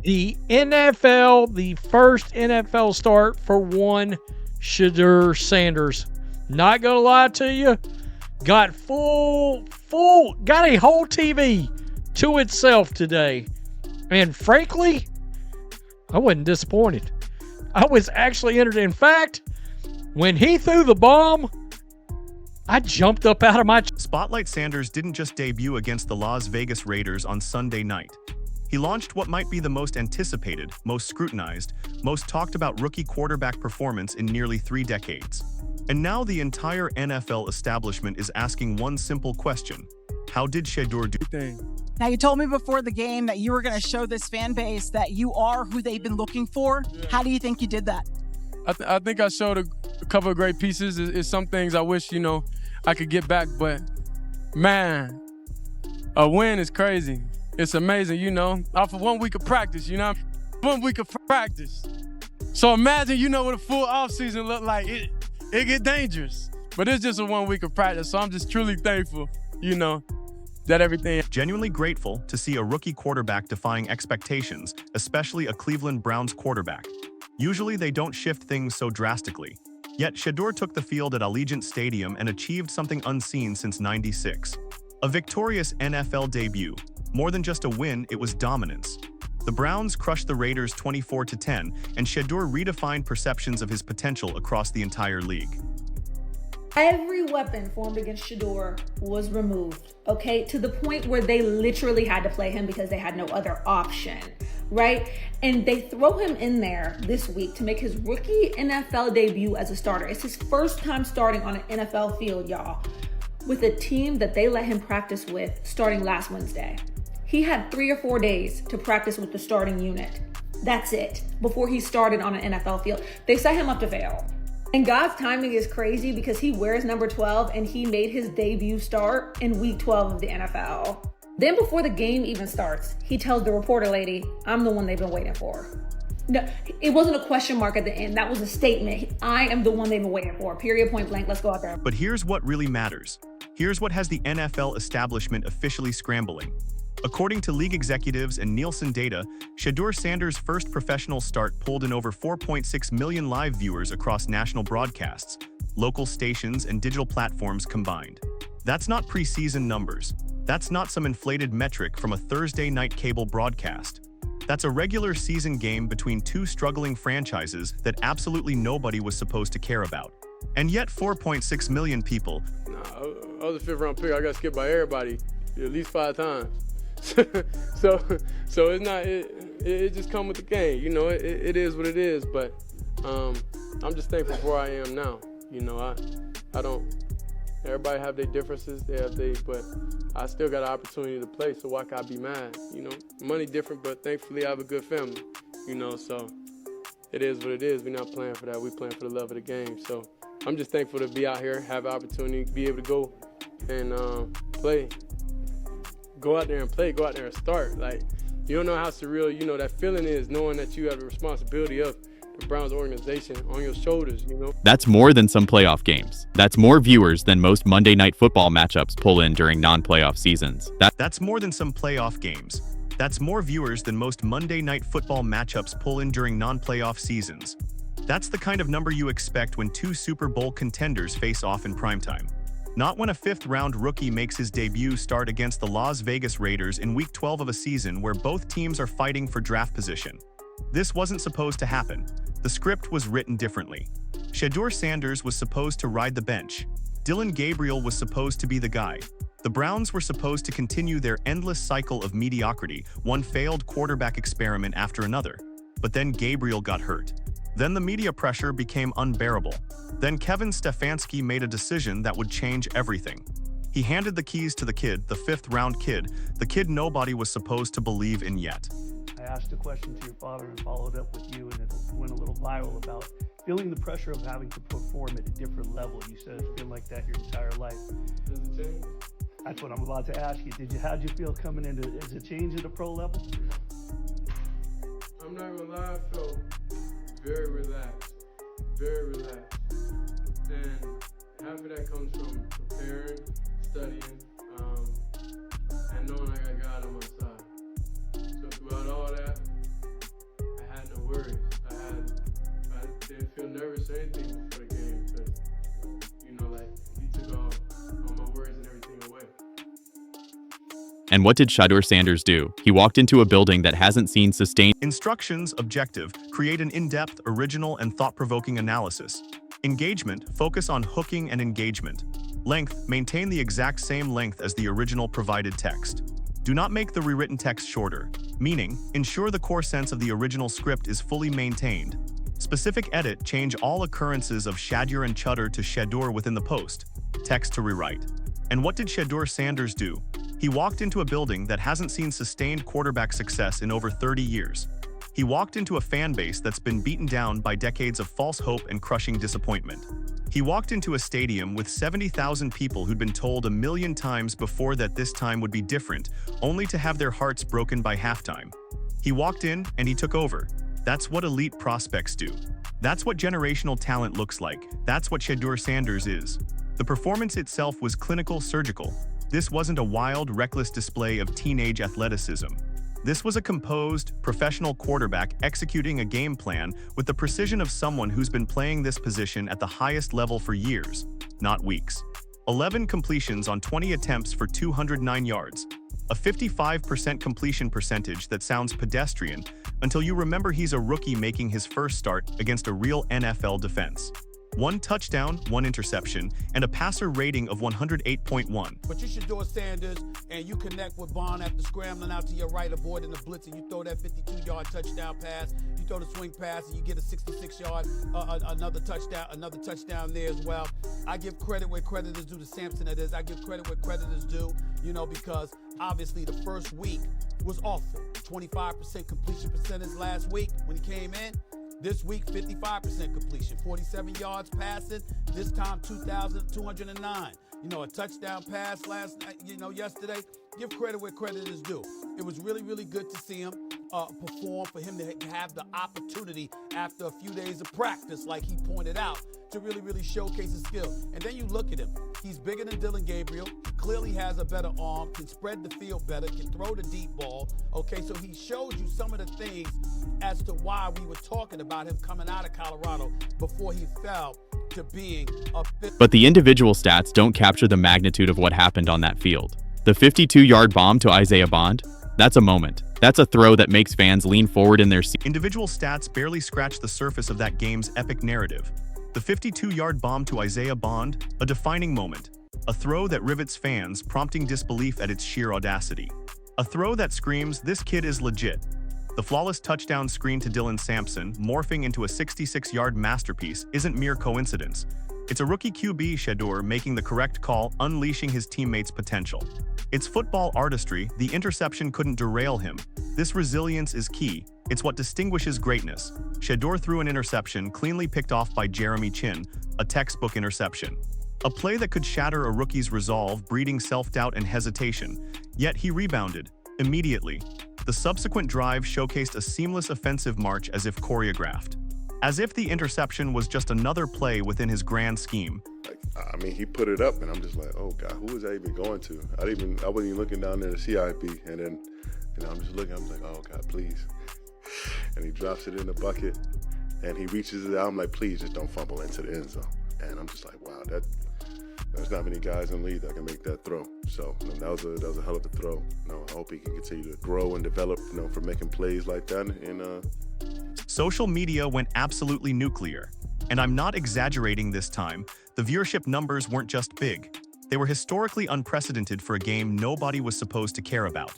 The NFL, the first NFL start for one Shedeur Sanders. Not gonna lie to you, got got a whole TV to itself today. And frankly, I wasn't disappointed. I was actually entertained. In fact, when he threw the bomb, I jumped up out of my Spotlight Sanders didn't just debut against the Las Vegas Raiders on Sunday night. He launched what might be the most anticipated, most scrutinized, most talked about rookie quarterback performance in nearly 3 decades. And now the entire NFL establishment is asking one simple question. How did Shedeur do? Now, you told me before the game that you were going to show this fan base that you are who they've been looking for. Yeah. How do you think you did that? I think I showed a couple of great pieces. It's some things I wish, I could get back, but man, a win is crazy. It's amazing, off of 1 week of practice, 1 week of practice. So imagine, what a full offseason look like. It get dangerous, but it's just a 1 week of practice. So I'm just truly thankful, that everything. Genuinely grateful to see a rookie quarterback defying expectations, especially a Cleveland Browns quarterback. Usually they don't shift things so drastically. Yet Shedeur took the field at Allegiant Stadium and achieved something unseen since '96. A victorious NFL debut. More than just a win, it was dominance. The Browns crushed the Raiders 24-10, and Shedeur redefined perceptions of his potential across the entire league. Every weapon formed against Shedeur was removed, okay? To the point where they literally had to play him because they had no other option, right? And they throw him in there this week to make his rookie NFL debut as a starter. It's his first time starting on an NFL field, y'all, with a team that they let him practice with starting last Wednesday. He had 3 or 4 days to practice with the starting unit. That's it, before he started on an NFL field. They set him up to fail. And God's timing is crazy because he wears number 12 and he made his debut start in week 12 of the NFL. Then before the game even starts, he tells the reporter lady, "I'm the one they've been waiting for." No, it wasn't a question mark at the end. That was a statement. I am the one they've been waiting for. Period, point blank. Let's go out there. But here's what really matters. Here's what has the NFL establishment officially scrambling. According to league executives and Nielsen data, Shedeur Sanders' first professional start pulled in over 4.6 million live viewers across national broadcasts, local stations, and digital platforms combined. That's not preseason numbers. That's not some inflated metric from a Thursday night cable broadcast. That's a regular season game between 2 struggling franchises that absolutely nobody was supposed to care about. And yet 4.6 million people. I was a 5th-round pick. I got skipped by everybody at least 5 times. so it's not, it just come with the game, it is what it is, but I'm just thankful for where I am now. I don't, everybody have their differences, but I still got an opportunity to play, so why can't I be mad? Money different, but thankfully I have a good family, so it is what it is. We're not playing for that, we're playing for the love of the game. So I'm just thankful to be out here, have an opportunity, be able to go and play. Go out there and play, go out there and start. Like, you don't know how surreal, that feeling is, knowing that you have the responsibility of the Browns organization on your shoulders, That's more than some playoff games. That's more viewers than most Monday Night Football matchups pull in during non-playoff seasons. That's more than some playoff games. That's more viewers than most Monday Night Football matchups pull in during non-playoff seasons. That's the kind of number you expect when 2 Super Bowl contenders face off in primetime. Not when a 5th-round rookie makes his debut start against the Las Vegas Raiders in Week 12 of a season where both teams are fighting for draft position. This wasn't supposed to happen. The script was written differently. Shedeur Sanders was supposed to ride the bench. Dillon Gabriel was supposed to be the guy. The Browns were supposed to continue their endless cycle of mediocrity, one failed quarterback experiment after another. But then Gabriel got hurt. Then the media pressure became unbearable. Then Kevin Stefanski made a decision that would change everything. He handed the keys to the kid, the 5th-round kid, the kid nobody was supposed to believe in yet. I asked a question to your father and followed up with you, and it went a little viral about feeling the pressure of having to perform at a different level. You said it's been like that your entire life. Does it change? That's what I'm about to ask you. How'd you feel coming into, is it change at the pro level? I'm not gonna lie, I felt very relaxed, and half of that comes from preparing, studying, and knowing I got God on my side. So throughout all that, And what did Shedeur Sanders do? He walked into a building that hasn't seen sustained Instructions, objective, create an in-depth, original, and thought-provoking analysis. Engagement, focus on hooking and engagement. Length, maintain the exact same length as the original provided text. Do not make the rewritten text shorter, meaning, ensure the core sense of the original script is fully maintained. Specific edit, change all occurrences of Shedeur and Chutter to Shedeur within the post. Text to rewrite. And what did Shedeur Sanders do? He walked into a building that hasn't seen sustained quarterback success in over 30 years. He walked into a fan base that's been beaten down by decades of false hope and crushing disappointment. He walked into a stadium with 70,000 people who'd been told a million times before that this time would be different, only to have their hearts broken by halftime. He walked in and he took over. That's what elite prospects do. That's what generational talent looks like. That's what Shedeur Sanders is. The performance itself was clinical, surgical. This wasn't a wild, reckless display of teenage athleticism. This was a composed, professional quarterback executing a game plan with the precision of someone who's been playing this position at the highest level for years, not weeks. 11 completions on 20 attempts for 209 yards. A 55% completion percentage that sounds pedestrian until you remember he's a rookie making his first start against a real NFL defense. 1 touchdown, 1 interception, and a passer rating of 108.1. But you Shedeur Sanders, and you connect with Bond after scrambling out to your right, avoiding the blitz, and you throw that 52-yard touchdown pass. You throw the swing pass, and you get a 66-yard, another touchdown there as well. I give credit where credit is due to Sampson. It is. I give credit where credit is due, because obviously the first week was awful. 25% completion percentage last week when he came in. This week, 55% completion, 47 yards passing. This time, 2,209. A touchdown pass last night, yesterday. Give credit where credit is due. It was really, really good to see him perform, for him to have the opportunity after a few days of practice, like he pointed out, to really, really showcase his skill. And then you look at him. He's bigger than Dillon Gabriel. He clearly has a better arm, can spread the field better, can throw the deep ball. Okay, so he shows you some of the things as to why we were talking about him coming out of Colorado before he fell to being a fifth. But the individual stats don't capture the magnitude of what happened on that field. The 52-yard bomb to Isaiah Bond? That's a moment. That's a throw that makes fans lean forward in their seats. Individual stats barely scratch the surface of that game's epic narrative. The 52-yard bomb to Isaiah Bond, a defining moment. A throw that rivets fans, prompting disbelief at its sheer audacity. A throw that screams, this kid is legit. The flawless touchdown screen to Deion Sanders, morphing into a 66-yard masterpiece, isn't mere coincidence. It's a rookie QB, Shedeur, making the correct call, unleashing his teammates' potential. It's football artistry. The interception couldn't derail him. This resilience is key. It's what distinguishes greatness. Shedeur threw an interception cleanly picked off by Jeremy Chin, a textbook interception. A play that could shatter a rookie's resolve, breeding self-doubt and hesitation. Yet he rebounded, immediately. The subsequent drive showcased a seamless offensive march as if choreographed. As if the interception was just another play within his grand scheme. He put it up, and I'm just like, oh God, who was I even going to? I wasn't even looking down there to see IP, and then, I'm just looking, I'm like, oh God, please. And he drops it in the bucket, and he reaches it out. I'm like, please, just don't fumble into the end zone. And I'm just like, wow, there's not many guys in the league that can make that throw. So that was a hell of a throw. I hope he can continue to grow and develop, for making plays like that. And social media went absolutely nuclear. And I'm not exaggerating this time. The viewership numbers weren't just big. They were historically unprecedented for a game nobody was supposed to care about.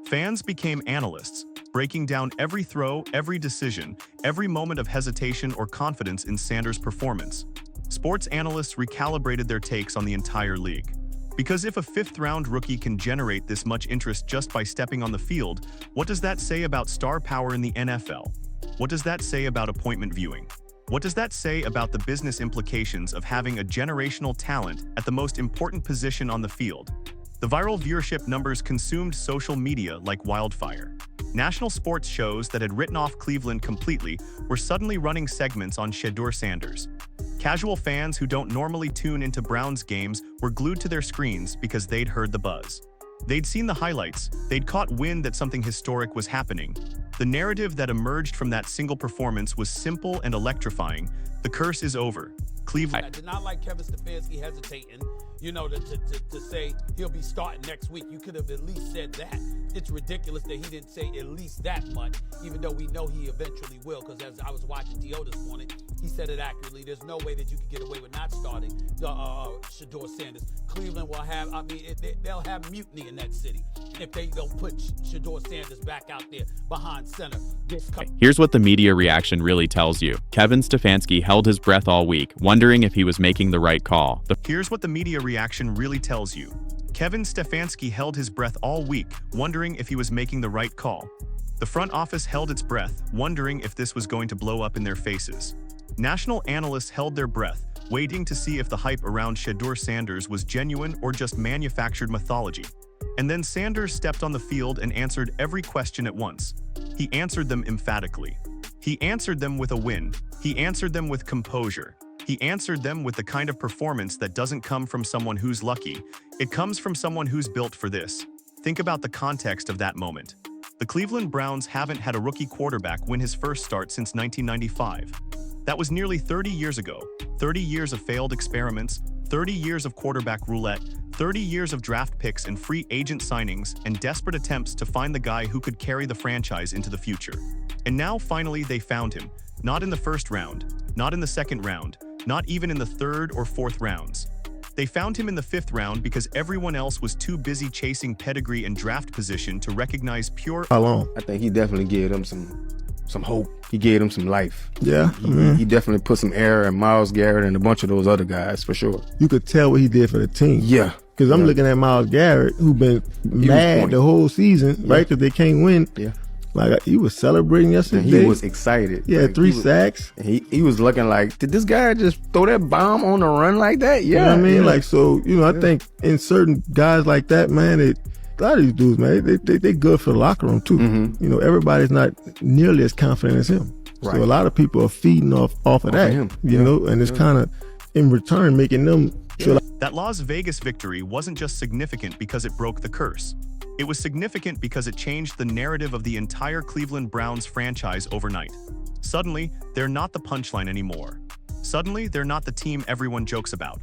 Fans became analysts, breaking down every throw, every decision, every moment of hesitation or confidence in Sanders' performance. Sports analysts recalibrated their takes on the entire league. Because if a fifth-round rookie can generate this much interest just by stepping on the field, what does that say about star power in the NFL? What does that say about appointment viewing? What does that say about the business implications of having a generational talent at the most important position on the field? The viral viewership numbers consumed social media like wildfire. National sports shows that had written off Cleveland completely were suddenly running segments on Shedeur Sanders. Casual fans who don't normally tune into Browns games were glued to their screens because they'd heard the buzz. They'd seen the highlights, they'd caught wind that something historic was happening. The narrative that emerged from that single performance was simple and electrifying. The curse is over. Cleveland. I did not like Kevin Stefanski hesitating, you know, to say he'll be starting next week. You could have at least said that. It's ridiculous that he didn't say at least that much, even though we know he eventually will, because as I was watching D.O. this morning, he said it accurately. There's no way that you could get away with not starting Shedeur Sanders. Cleveland will have, I mean, they'll have mutiny in that city if they don't put Shedeur Sanders back out there behind center. Here's what the media reaction really tells you. Kevin Stefanski held his breath all week, wondering if he was making the right call. Here's what the media reaction really tells you. Kevin Stefanski held his breath all week, wondering if he was making the right call. The front office held its breath, wondering if this was going to blow up in their faces. National analysts held their breath, waiting to see if the hype around Shedeur Sanders was genuine or just manufactured mythology. And then Sanders stepped on the field and answered every question at once. He answered them emphatically. He answered them with a win. He answered them with composure. He answered them with the kind of performance that doesn't come from someone who's lucky. It comes from someone who's built for this. Think about the context of that moment. The Cleveland Browns haven't had a rookie quarterback win his first start since 1995. That was nearly 30 years ago. 30 years of failed experiments, 30 years of quarterback roulette, 30 years of draft picks and free agent signings, and desperate attempts to find the guy who could carry the franchise into the future. And now, finally, they found him. Not in the first round, not in the second round, not even in the third or fourth rounds. They found him in the fifth round because everyone else was too busy chasing pedigree and draft position to recognize pure. How long? I think he definitely gave them some hope. He gave them some life. Yeah. He definitely put some air in Myles Garrett and a bunch of those other guys, for sure. You could tell what he did for the team. Yeah. Because I'm looking at Myles Garrett, who been mad the whole season, right? Because they can't win. Yeah. Like, he was celebrating yesterday. And he was excited. Yeah, like, 3 sacks. He was looking like, did this guy just throw that bomb on the run like that? Yeah. You know what I mean? Like, so, you know, I think in certain guys like that, man, a lot of these dudes, man, they good for the locker room, too. You know, everybody's not nearly as confident as him. Right. So a lot of people are feeding off of that, you know, and it's kind of, in return, making them feel like. That Las Vegas victory wasn't just significant because it broke the curse. It was significant because it changed the narrative of the entire Cleveland Browns franchise overnight. Suddenly, they're not the punchline anymore. Suddenly, they're not the team everyone jokes about.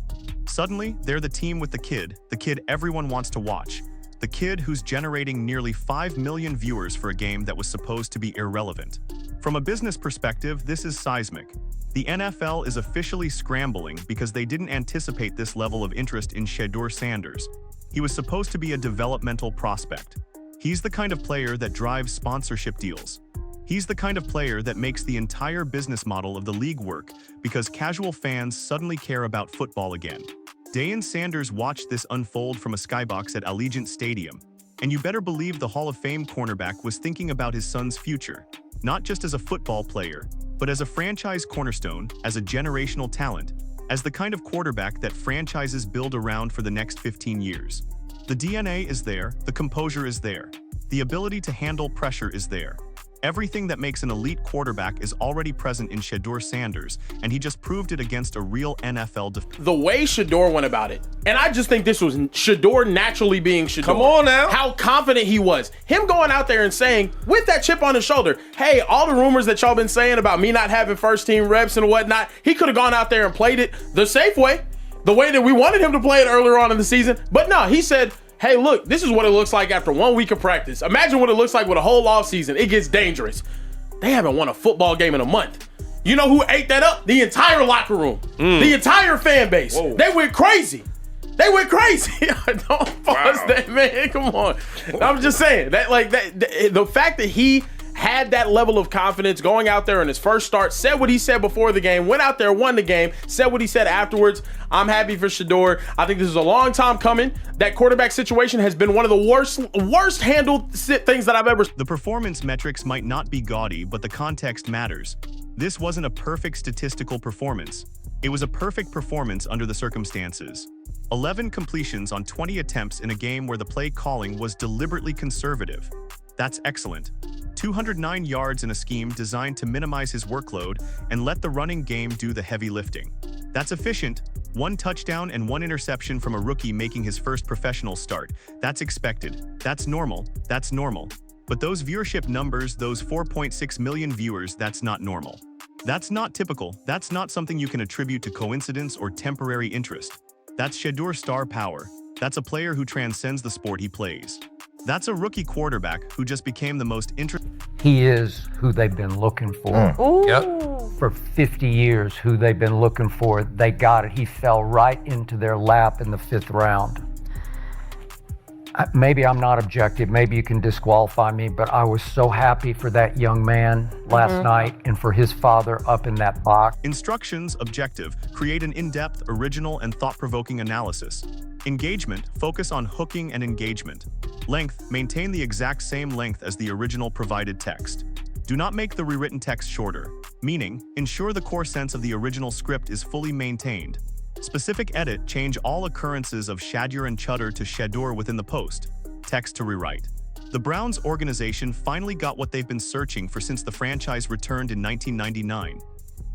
Suddenly, they're the team with the kid everyone wants to watch. The kid who's generating nearly 5 million viewers for a game that was supposed to be irrelevant. From a business perspective, this is seismic. The NFL is officially scrambling because they didn't anticipate this level of interest in Shedeur Sanders. He was supposed to be a developmental prospect. He's the kind of player that drives sponsorship deals. He's the kind of player that makes the entire business model of the league work because casual fans suddenly care about football again. Deion Sanders watched this unfold from a skybox at Allegiant Stadium, and you better believe the Hall of Fame cornerback was thinking about his son's future, not just as a football player, but as a franchise cornerstone, as a generational talent, as the kind of quarterback that franchises build around for the next 15 years. The DNA is there, the composure is there, the ability to handle pressure is there. Everything that makes an elite quarterback is already present in Shedeur Sanders, and he just proved it against a real NFL defense. The way Shedeur went about it, and I just think this was Shedeur naturally being Shedeur. Come on now. How confident he was. Him going out there and saying, with that chip on his shoulder, hey, all the rumors that y'all been saying about me not having first team reps and whatnot, he could have gone out there and played it the safe way, the way that we wanted him to play it earlier on in the season. But no, he said, hey, look, this is what it looks like after 1 week of practice. Imagine what it looks like with a whole offseason. It gets dangerous. They haven't won a football game in a month. You know who ate that up? The entire locker room. The entire fan base. Whoa. They went crazy. They went crazy. Don't pause that, man. Come on. I'm just saying that, like, the fact that he had that level of confidence going out there in his first start, said what he said before the game, went out there, won the game, said what he said afterwards. I'm happy for Shedeur. I think this is a long time coming. That quarterback situation has been one of the worst handled things that I've ever. The performance metrics might not be gaudy, but the context matters. This wasn't a perfect statistical performance. It was a perfect performance under the circumstances. 11 completions on 20 attempts in a game where the play calling was deliberately conservative. That's excellent. 209 yards in a scheme designed to minimize his workload and let the running game do the heavy lifting. That's efficient. 1 touchdown and 1 interception from a rookie making his first professional start. That's expected. That's normal. That's normal. But those viewership numbers, those 4.6 million viewers, that's not normal. That's not typical. That's not something you can attribute to coincidence or temporary interest. That's Shedeur star power. That's a player who transcends the sport he plays. That's a rookie quarterback who just became the most interesting. He is who they've been looking for. For 50 years, who they've been looking for. They got it. He fell right into their lap in the 5th round. Maybe I'm not objective. Maybe you can disqualify me, but I was so happy for that young man last night and for his father up in that box. Instructions, objective, create an in-depth, original, and thought-provoking analysis. Engagement, focus on hooking and engagement. Length, maintain the exact same length as the original provided text. Do not make the rewritten text shorter. Meaning, ensure the core sense of the original script is fully maintained. Specific edit, change all occurrences of Shedeur and Chutter to Shedeur within the post. Text to rewrite. The Browns organization finally got what they've been searching for since the franchise returned in 1999.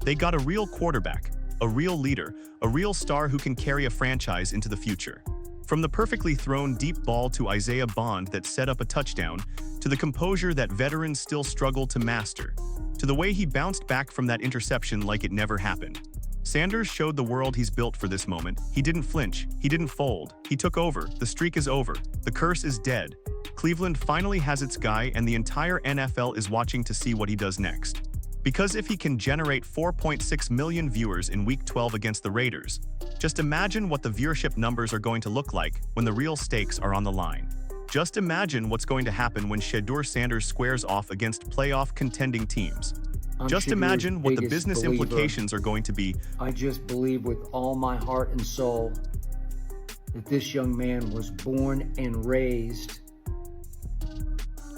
They got a real quarterback, a real leader, a real star who can carry a franchise into the future. From the perfectly thrown deep ball to Isaiah Bond that set up a touchdown, to the composure that veterans still struggle to master, to the way he bounced back from that interception like it never happened. Sanders showed the world he's built for this moment. He didn't flinch. He didn't fold. He took over. The streak is over. The curse is dead. Cleveland finally has its guy, and the entire NFL is watching to see what he does next. Because if he can generate 4.6 million viewers in Week 12 against the Raiders, just imagine what the viewership numbers are going to look like when the real stakes are on the line. Just imagine what's going to happen when Shedeur Sanders squares off against playoff contending teams. Just imagine what the business implications are going to be. I just believe with all my heart and soul that this young man was born and raised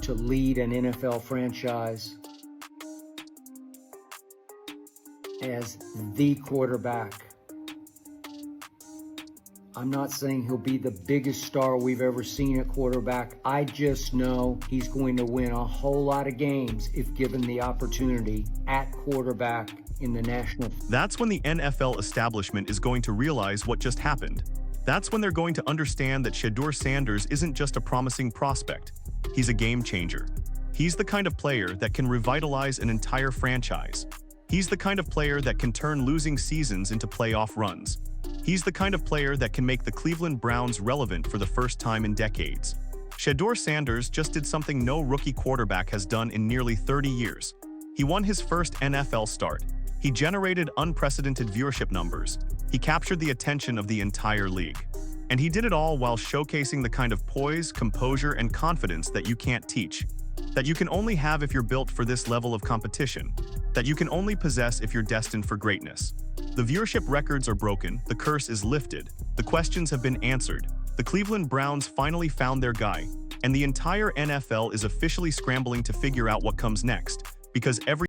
to lead an NFL franchise as the quarterback. I'm not saying he'll be the biggest star we've ever seen at quarterback. I just know he's going to win a whole lot of games if given the opportunity at quarterback in the national. That's when the NFL establishment is going to realize what just happened. That's when they're going to understand that Shedeur Sanders isn't just a promising prospect. He's a game changer. He's the kind of player that can revitalize an entire franchise. He's the kind of player that can turn losing seasons into playoff runs. He's the kind of player that can make the Cleveland Browns relevant for the first time in decades. Shedeur Sanders just did something no rookie quarterback has done in nearly 30 years. He won his first NFL start. He generated unprecedented viewership numbers. He captured the attention of the entire league. And he did it all while showcasing the kind of poise, composure, and confidence that you can't teach. That you can only have if you're built for this level of competition. That you can only possess if you're destined for greatness. The viewership records are broken, the curse is lifted, the questions have been answered, the Cleveland Browns finally found their guy, and the entire NFL is officially scrambling to figure out what comes next, because every